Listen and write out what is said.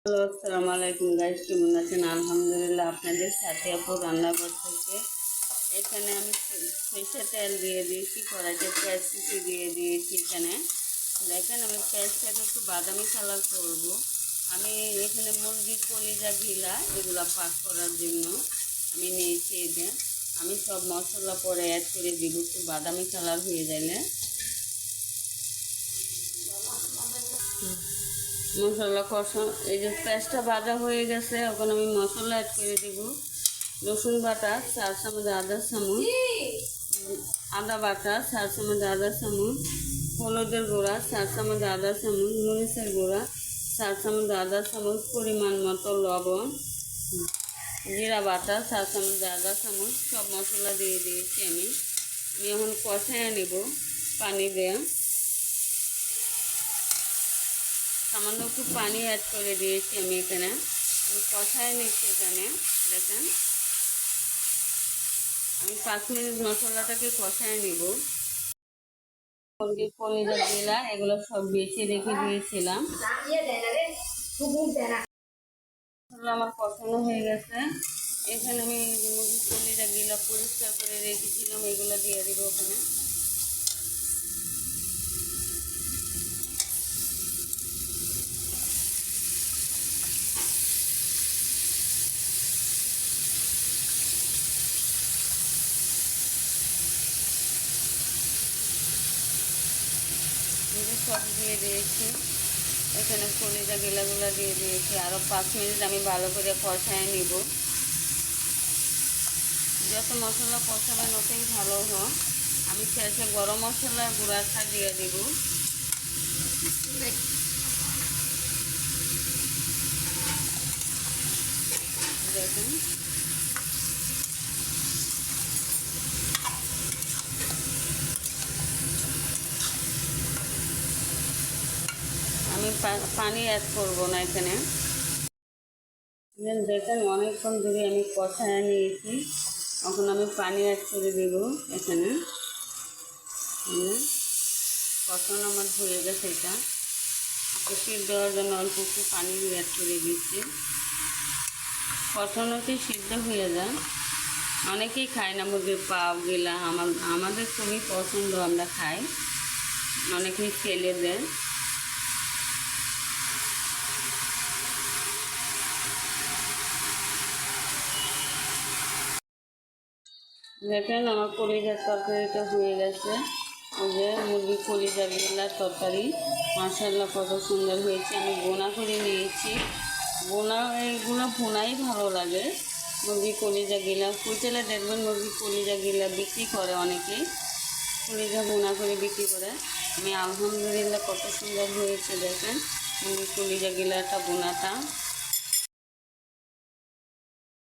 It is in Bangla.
হ্যালো, আসসালামু আলাইকুম গাইস, কেমন আছেন? আলহামদুলিল্লাহ, আপনাদের সাথে আপু রান্না করতেছে। এখানে আমি সরিষার তেল দিয়ে দিয়েছি, কড়াইতে পেঁয়াজ কুচি দিয়ে দিয়েছি। এখানে দেখেন আমি পেঁয়াজটাকে একটু বাদামি কালার করব। আমি এখানে মুরগির কলিজা ঘিলা এগুলা পাক করার জন্য আমি নিয়েছি। এটা আমি সব মশলা পরে অ্যাড করে দিব, একটু বাদামি কালার হয়ে যাইলে। মশলা কষা, এই যে পেঁয়াজটা ভাজা হয়ে গেছে, এখন আমি মশলা অ্যাড করে দিব। রসুন বাটা 4 চামচ, আদা বাটা 4 চামচ, আদা চামচ, হলুদের গুঁড়া 4 চামচ, আদা চামচ, মরিচের গুঁড়া 4 চামচ, আদা চামচ, পরিমাণ মতো লবণ, জিরা বাটা 4 চামচ, আদা চামচ, সব মশলা দিয়ে দিয়েছি। আমি এখন কষায় নিব পানি দেয়া। সামান্য একটু পানি অ্যাড করে দিয়েছি আমি এখানে। আমি কষায় নিচ্ছি এখানে। দেখেন আমি 5 মিনিট মশলাটাকে কষায় নিব। মুরগির কলিজা গিলা এগুলো সব বেছে রেখে দিয়েছিলাম। আমার কষানো হয়ে গেছে। এখানে আমি মুরগির কলিজা গিলা পরিষ্কার করে রেখেছিলাম, এগুলো দিয়ে দিব ওখানে। সব দিয়ে দিয়েছি এখানে, কলিজা গিলাগুলো দিয়ে দিয়েছি। আরও 5 মিনিট আমি ভালো করে কষায় নিব। যত মশলা কষাবেন অতই ভালো হয়। আমি শেষে গরম মশলা গুঁড়াটা দিয়ে দিব। দেখুন আমি পানি অ্যাড করব না এখানে। দেখেন অনেকক্ষণ ধরে আমি কষায় নিয়েছি, এখন আমি পানি অ্যাড করে দেব এখানে। কষানো আমার হয়ে গেছে। এটা সিদ্ধ দেওয়ার জন্য অল্প একটু পানি অ্যাড করে দিচ্ছি। কষানোতে সিদ্ধ হয়ে যায়। অনেকেই খায় না মুরগির পা গিলা, আমাদের খুবই পছন্দ, আমরা খাই। অনেকেই ফেলে দেয়। দেখেন আমার কলিজার তরকারিটা হয়ে গেছে। ওই যে মুরগির কলিজা গিলার তরকারি, মাশাআল্লাহ কত সুন্দর হয়েছে। আমি বোনা করে নিয়েছি। বোনা এইগুলো ভুনাই ভালো লাগে। মুরগির কলিজা গিলা হোটেলে দেখবেন মুরগির কলিজা গিলা বিক্রি করে অনেকেই, কলিজা বোনা করে বিক্রি করে। আমি আলহামদুলিল্লাহ কত সুন্দর হয়েছে। দেখেন মুরগির কলিজা গিলাটা বোনাটা।